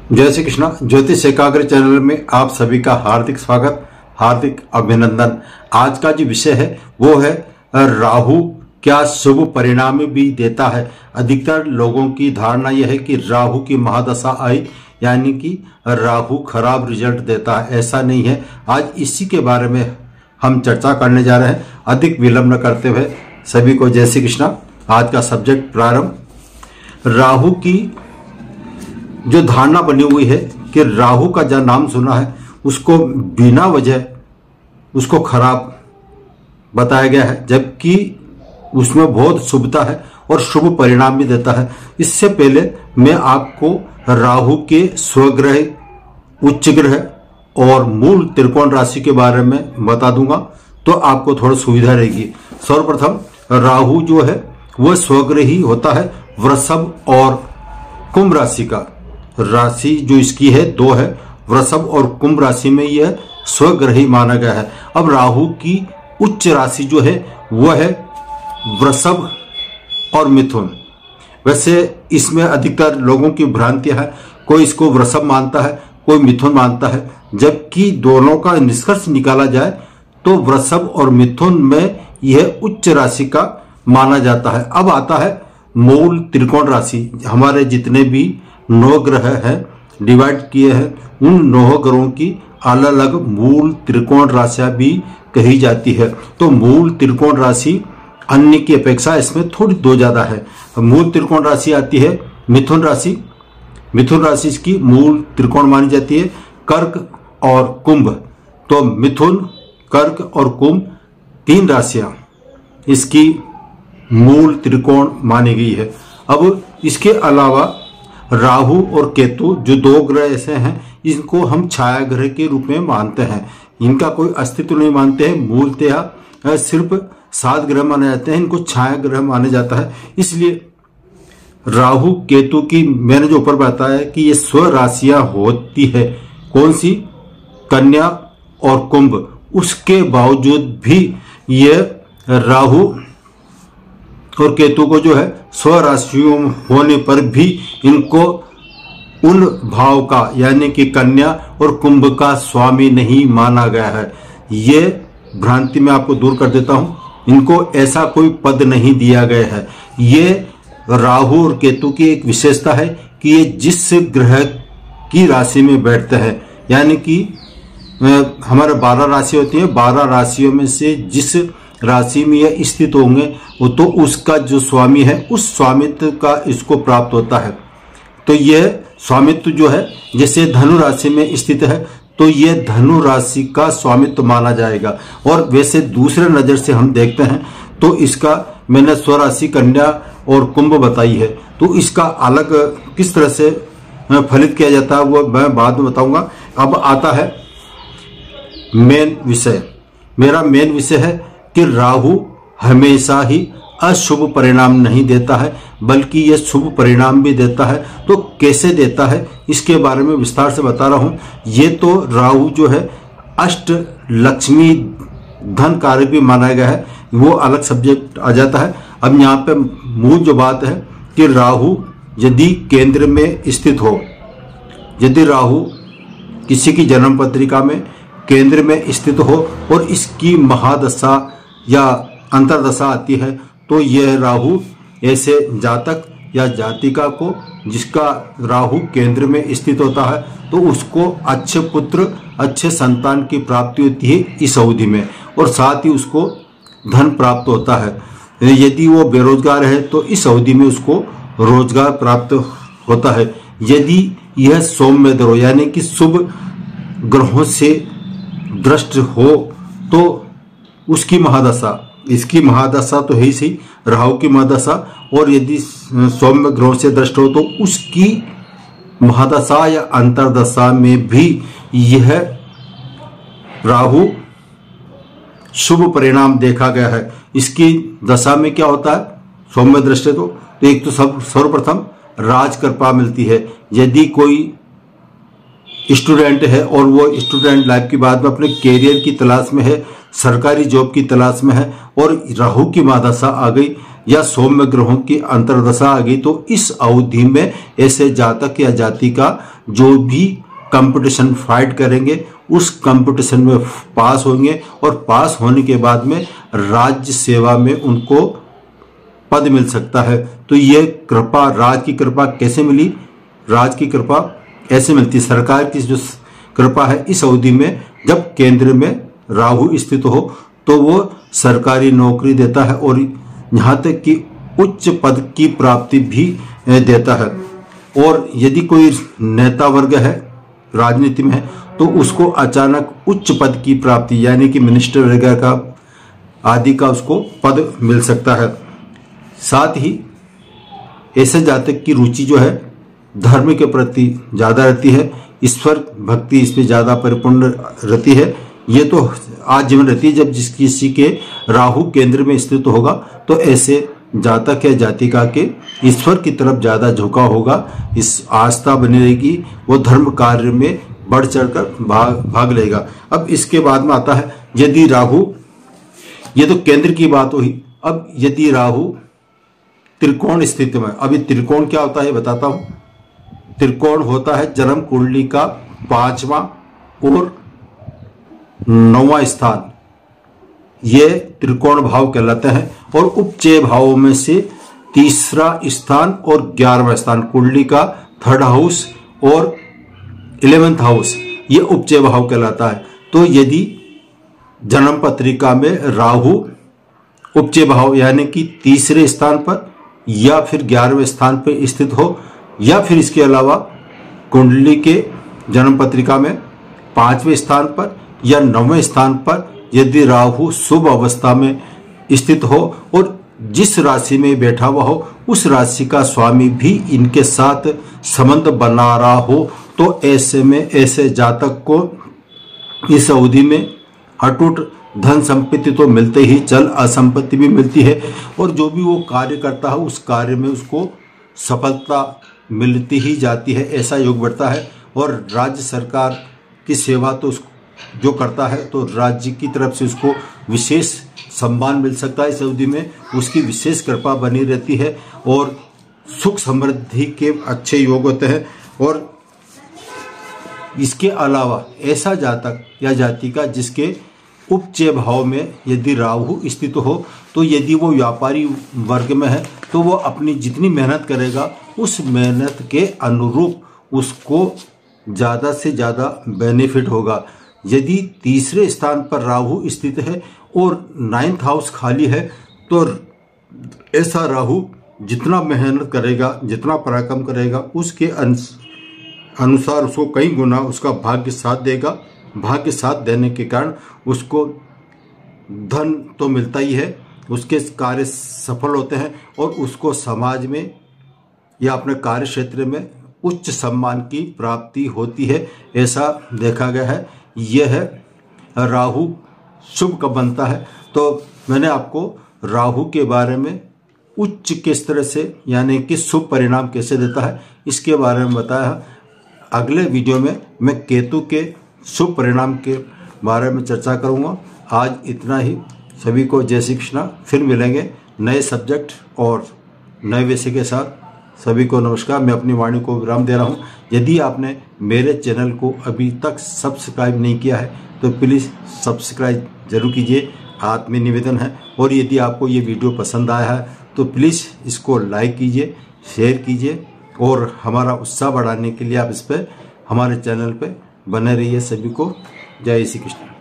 जय श्री कृष्णा। ज्योतिष एकाग्र चैनल में आप सभी का हार्दिक स्वागत, हार्दिक अभिनंदन। आज का जो विषय है वो है राहु क्या शुभ परिणाम भी देता है। अधिकतर लोगों की धारणा यह है कि राहु की महादशा आई यानी कि राहु खराब रिजल्ट देता है। ऐसा नहीं है। आज इसी के बारे में हम चर्चा करने जा रहे हैं। अधिक विलंब न करते हुए सभी को जय श्री कृष्णा। आज का सब्जेक्ट प्रारंभ। राहु की जो धारणा बनी हुई है कि राहु का जो नाम सुना है उसको बिना वजह उसको खराब बताया गया है, जबकि उसमें बहुत शुभता है और शुभ परिणाम भी देता है। इससे पहले मैं आपको राहु के स्वग्रह, उच्च ग्रह और मूल त्रिकोण राशि के बारे में बता दूंगा तो आपको थोड़ा सुविधा रहेगी। सर्वप्रथम राहु जो है वह स्वग्रही होता है वृषभ और कुंभ राशि का। राशि जो इसकी है दो है, वृषभ और कुंभ राशि में यह स्वग्रही माना गया है। अब राहु की उच्च राशि जो है वह है वृषभ और मिथुन। वैसे इसमें अधिकतर लोगों की भ्रांतियां है, कोई इसको वृषभ मानता है, कोई मिथुन मानता है, जबकि दोनों का निष्कर्ष निकाला जाए तो वृषभ और मिथुन में यह उच्च राशि का माना जाता है। अब आता है मूल त्रिकोण राशि। हमारे जितने भी 9 ग्रह हैं डिवाइड किए हैं, उन 9 ग्रहों की अलग अलग मूल त्रिकोण राशियां भी कही जाती है। तो मूल त्रिकोण राशि अन्य की अपेक्षा इसमें थोड़ी दो ज्यादा है। मूल त्रिकोण राशि आती है मिथुन राशि। मिथुन राशि इसकी मूल त्रिकोण मानी जाती है। कर्क और कुंभ, तो मिथुन, कर्क और कुंभ 3 राशियां इसकी मूल त्रिकोण मानी गई है। अब इसके अलावा राहु और केतु जो 2 ग्रह ऐसे हैं, इनको हम छाया ग्रह के रूप में मानते हैं। इनका कोई अस्तित्व नहीं मानते हैं। मूलतः सिर्फ 7 ग्रह माने जाते हैं, इनको छाया ग्रह माना जाता है। इसलिए राहु केतु की मैंने जो ऊपर बताया कि ये स्व राशियां होती है, कौन सी, कन्या और कुंभ, उसके बावजूद भी ये राहु और केतु को जो है स्वराशियों होने पर भी इनको उन भाव का यानी कि कन्या और कुंभ का स्वामी नहीं माना गया है। ये भ्रांति में आपको दूर कर देता हूं। इनको ऐसा कोई पद नहीं दिया गया है। ये राहु और केतु की एक विशेषता है कि ये जिस ग्रह की राशि में बैठते हैं, यानी कि हमारे 12 राशि होती है, 12 राशियों में से जिस राशि में यह स्थित होंगे वो तो उसका जो स्वामी है उस स्वामित्व का इसको प्राप्त होता है। तो यह स्वामित्व जो है, जैसे धनु राशि में स्थित है तो यह धनु राशि का स्वामित्व माना जाएगा। और वैसे दूसरे नजर से हम देखते हैं तो इसका मैंने स्वराशि कन्या और कुंभ बताई है, तो इसका अलग किस तरह से फलित किया जाता है वो मैं बाद में बताऊंगा। अब आता है मेन विषय। मेरा मेन विषय है कि राहु हमेशा ही अशुभ परिणाम नहीं देता है, बल्कि यह शुभ परिणाम भी देता है। तो कैसे देता है इसके बारे में विस्तार से बता रहा हूं। ये तो राहु जो है अष्ट लक्ष्मी धन कारक भी माना गया है, वो अलग सब्जेक्ट आ जाता है। अब यहाँ पे मूल जो बात है कि राहु यदि केंद्र में स्थित हो, यदि राहु किसी की जन्म पत्रिका में केंद्र में स्थित हो और इसकी महादशा या अंतरदशा आती है तो यह राहु ऐसे जातक या जातिका को जिसका राहु केंद्र में स्थित होता है तो उसको अच्छे पुत्र, अच्छे संतान की प्राप्ति होती है इस अवधि में, और साथ ही उसको धन प्राप्त होता है। यदि वो बेरोजगार है तो इस अवधि में उसको रोजगार प्राप्त होता है। यदि यह सौम्य ग्रह यानी कि शुभ ग्रहों से दृष्ट हो तो उसकी महादशा, इसकी महादशा तो है ही सही, राहु की महादशा, और यदि सौम्य ग्रहों से दृष्ट हो तो उसकी महादशा या अंतरदशा में भी यह राहु शुभ परिणाम देखा गया है। इसकी दशा में क्या होता है सौम्य दृष्टि तो एक तो सर्वप्रथम राज कृपा मिलती है। यदि कोई स्टूडेंट है और वो स्टूडेंट लाइफ के बाद में अपने कैरियर की तलाश में है, सरकारी जॉब की तलाश में है और राहु की महादशा आ गई या सौम्य ग्रहों की अंतर्दशा आ गई तो इस अवधि में ऐसे जातक या जाति का जो भी कंपटीशन फाइट करेंगे उस कंपटीशन में पास होंगे और पास होने के बाद में राज्य सेवा में उनको पद मिल सकता है। तो ये कृपा, राज की कृपा कैसे मिली? राज की कृपा ऐसे मिलती है, सरकार की जो कृपा है इस अवधि में जब केंद्र में राहु स्थित हो तो वो सरकारी नौकरी देता है और यहाँ तक कि उच्च पद की प्राप्ति भी देता है। और यदि कोई नेता वर्ग है, राजनीति में है, तो उसको अचानक उच्च पद की प्राप्ति यानी कि मिनिस्टर वगैरह का आदि का उसको पद मिल सकता है। साथ ही ऐसे जातक की रुचि जो है धर्म के प्रति ज्यादा रहती है, ईश्वर भक्ति इसमें ज्यादा परिपूर्ण रहती है। ये तो आज जीवन रहती है। जब जिस किसी के राहु केंद्र में स्थित होगा तो ऐसे जातक या जातिका के ईश्वर की तरफ ज्यादा झुकाव होगा, इस आस्था बनी रहेगी, वो धर्म कार्य में बढ़ चढ़कर भाग लेगा। अब इसके बाद में आता है यदि राहु, ये तो केंद्र की बात हुई। अब यदि राहु त्रिकोण स्थिति में, अभी त्रिकोण क्या होता है बताता हूं। त्रिकोण होता है जन्म कुंडली का 5वां और 9वां स्थान, ये त्रिकोण भाव कहलाते हैं। और उपचय भावों में से तीसरा स्थान और 11वां स्थान, कुंडली का 3rd हाउस और 11th हाउस, ये उपचय भाव कहलाता है। तो यदि जन्म पत्रिका में राहु उपचय भाव यानी कि तीसरे स्थान पर या फिर 11वें स्थान पर स्थित हो, या फिर इसके अलावा कुंडली के जन्म पत्रिका में 5वें स्थान पर या 9वें स्थान पर यदि राहु शुभ अवस्था में स्थित हो और जिस राशि में बैठा हुआ हो उस राशि का स्वामी भी इनके साथ संबंध बना रहा हो, तो ऐसे में ऐसे जातक को इस अवधि में अटूट धन संपत्ति तो मिलते ही, चल असंपत्ति भी मिलती है। और जो भी वो कार्य करता है उस कार्य में उसको सफलता मिलती ही जाती है, ऐसा योग बढ़ता है। और राज्य सरकार की सेवा तो जो करता है तो राज्य की तरफ से उसको विशेष सम्मान मिल सकता है। इस अवधि में उसकी विशेष कृपा बनी रहती है और सुख समृद्धि के अच्छे योग होते हैं। और इसके अलावा ऐसा जातक या जातिका जिसके उपचय भाव में यदि राहु स्थित हो, तो यदि वो व्यापारी वर्ग में है तो वो अपनी जितनी मेहनत करेगा उस मेहनत के अनुरूप उसको ज्यादा से ज्यादा बेनिफिट होगा। यदि तीसरे स्थान पर राहु स्थित है और 9th हाउस खाली है तो ऐसा राहु जितना मेहनत करेगा, जितना पराक्रम करेगा, उसके अनुसार उसको कई गुना उसका भाग्य साथ देगा। भाग्य साथ देने के कारण उसको धन तो मिलता ही है, उसके कार्य सफल होते हैं और उसको समाज में या अपने कार्य क्षेत्र में उच्च सम्मान की प्राप्ति होती है, ऐसा देखा गया है। यह है राहु शुभ कब बनता है। तो मैंने आपको राहु के बारे में उच्च किस तरह से यानी कि शुभ परिणाम कैसे देता है इसके बारे में बताया। अगले वीडियो में मैं केतु के शुभ परिणाम के बारे में चर्चा करूंगा। आज इतना ही। सभी को जय श्री कृष्णा। फिर मिलेंगे नए सब्जेक्ट और नए विषय के साथ। सभी को नमस्कार। मैं अपनी वाणी को विराम दे रहा हूं। यदि आपने मेरे चैनल को अभी तक सब्सक्राइब नहीं किया है तो प्लीज़ सब्सक्राइब जरूर कीजिए, आत्मीय निवेदन है। और यदि आपको ये वीडियो पसंद आया है तो प्लीज़ इसको लाइक कीजिए, शेयर कीजिए और हमारा उत्साह बढ़ाने के लिए आप इस पर हमारे चैनल पे बने रहिए। सभी को जय श्री कृष्ण।